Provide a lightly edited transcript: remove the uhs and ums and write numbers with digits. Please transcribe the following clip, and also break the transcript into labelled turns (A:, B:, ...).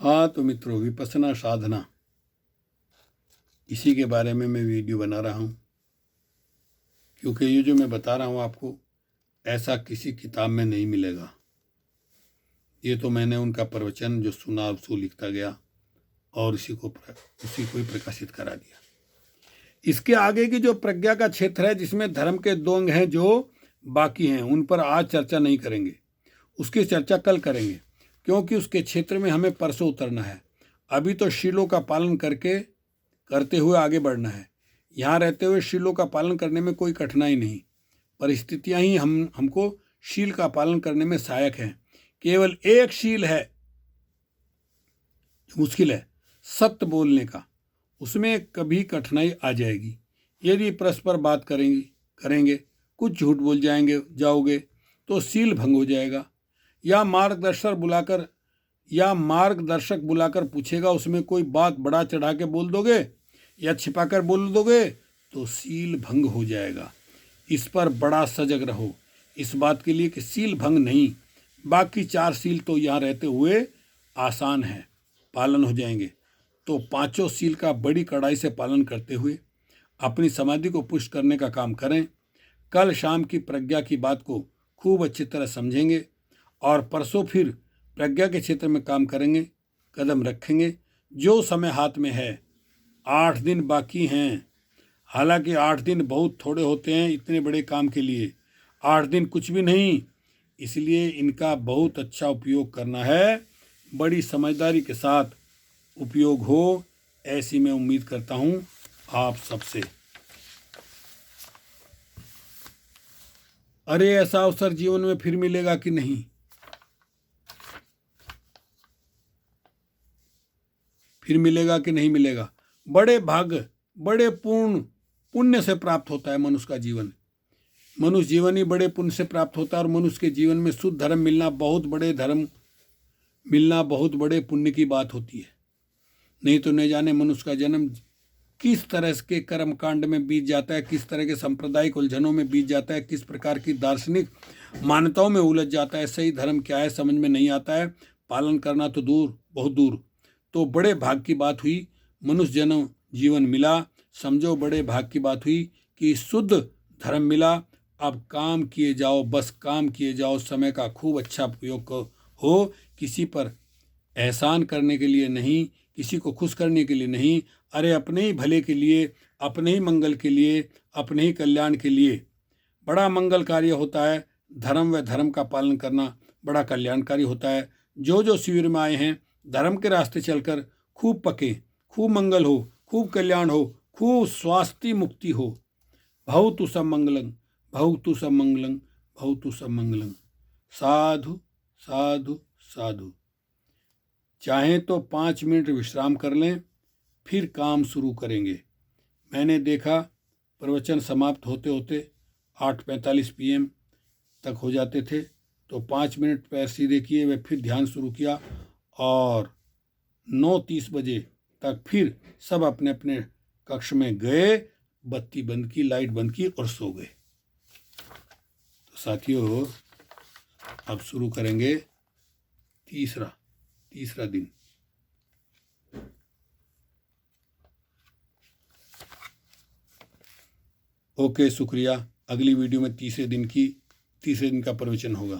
A: हाँ तो मित्रों, विपश्यना साधना, इसी के बारे में मैं वीडियो बना रहा हूँ, क्योंकि ये जो मैं बता रहा हूँ आपको, ऐसा किसी किताब में नहीं मिलेगा। ये तो मैंने उनका प्रवचन जो सुना उसको लिखता गया और उसी को ही प्रकाशित करा दिया। इसके आगे की जो प्रज्ञा का क्षेत्र है, जिसमें धर्म के 2 अंग हैं जो बाकी हैं, उन पर आज चर्चा नहीं करेंगे, उसकी चर्चा कल करेंगे, क्योंकि उसके क्षेत्र में हमें परसों उतरना है। अभी तो शीलों का पालन करते हुए आगे बढ़ना है। यहाँ रहते हुए शीलों का पालन करने में कोई कठिनाई नहीं, परिस्थितियाँ ही हमको शील का पालन करने में सहायक हैं। केवल एक शील है जो मुश्किल है, सत्य बोलने का। उसमें कभी कठिनाई आ जाएगी। यदि परस्पर बात करेंगे, कुछ झूठ बोल जाओगे तो शील भंग हो जाएगा। या मार्गदर्शक बुलाकर पूछेगा, उसमें कोई बात बढ़ा चढ़ा के बोल दोगे या छिपाकर बोल दोगे तो शील भंग हो जाएगा। इस पर बड़ा सजग रहो, इस बात के लिए कि शील भंग नहीं। बाकी 4 शील तो यहाँ रहते हुए आसान है, पालन हो जाएंगे। तो 5 शील का बड़ी कड़ाई से पालन करते हुए अपनी समाधि को पुष्ट करने का काम करें। कल शाम की प्रज्ञा की बात को खूब अच्छी तरह समझेंगे और परसों फिर प्रज्ञा के क्षेत्र में काम करेंगे, कदम रखेंगे। जो समय हाथ में है, 8 दिन बाकी हैं। हालांकि 8 दिन बहुत थोड़े होते हैं इतने बड़े काम के लिए। 8 दिन कुछ भी नहीं, इसलिए इनका बहुत अच्छा उपयोग करना है। बड़ी समझदारी के साथ उपयोग हो, ऐसी मैं उम्मीद करता हूं आप सबसे। अरे ऐसा अवसर जीवन में फिर मिलेगा कि नहीं? फिर मिलेगा कि नहीं मिलेगा? बड़े भाग्य, बड़े पुण्य से प्राप्त होता है मनुष्य का जीवन। मनुष्य जीवन ही बड़े पुण्य से प्राप्त होता है और मनुष्य के जीवन में शुद्ध धर्म मिलना बहुत बड़े पुण्य की बात होती है। नहीं तो न जाने मनुष्य का जन्म किस तरह के कर्म कांड में बीत जाता है, किस तरह के सांप्रदायिक उलझनों में बीत जाता है, किस प्रकार की दार्शनिक मान्यताओं में उलझ जाता है। सही धर्म क्या है समझ में नहीं आता है, पालन करना तो बहुत दूर। तो बड़े भाग की बात हुई, मनुष्य जन्म जीवन मिला, समझो बड़े भाग की बात हुई कि शुद्ध धर्म मिला। अब काम किए जाओ, बस काम किए जाओ, समय का खूब अच्छा उपयोग हो। किसी पर एहसान करने के लिए नहीं, किसी को खुश करने के लिए नहीं, अरे अपने ही भले के लिए, अपने ही मंगल के लिए, अपने ही कल्याण के लिए बड़ा मंगल कार्य होता है। धर्म व धर्म का पालन करना बड़ा कल्याणकारी होता है। जो शिविर में आए हैं, धर्म के रास्ते चलकर खूब पके, खूब मंगल हो, खूब कल्याण हो, खूब स्वास्थ्य मुक्ति हो। भवतु सब मंगलम, भवतु सब मंगलम, भवतु सब मंगलम। साधु साधु साधु। चाहें तो 5 मिनट विश्राम कर लें, फिर काम शुरू करेंगे। मैंने देखा प्रवचन समाप्त होते होते 8:45 PM तक हो जाते थे, तो 5 मिनट पैर सीधे किए वे फिर ध्यान शुरू किया और 9:30 बजे तक फिर सब अपने अपने कक्ष में गए, बत्ती बंद की, लाइट बंद की और सो गए। तो साथियों, अब शुरू करेंगे तीसरा दिन। ओके, शुक्रिया। अगली वीडियो में तीसरे दिन का प्रवचन होगा।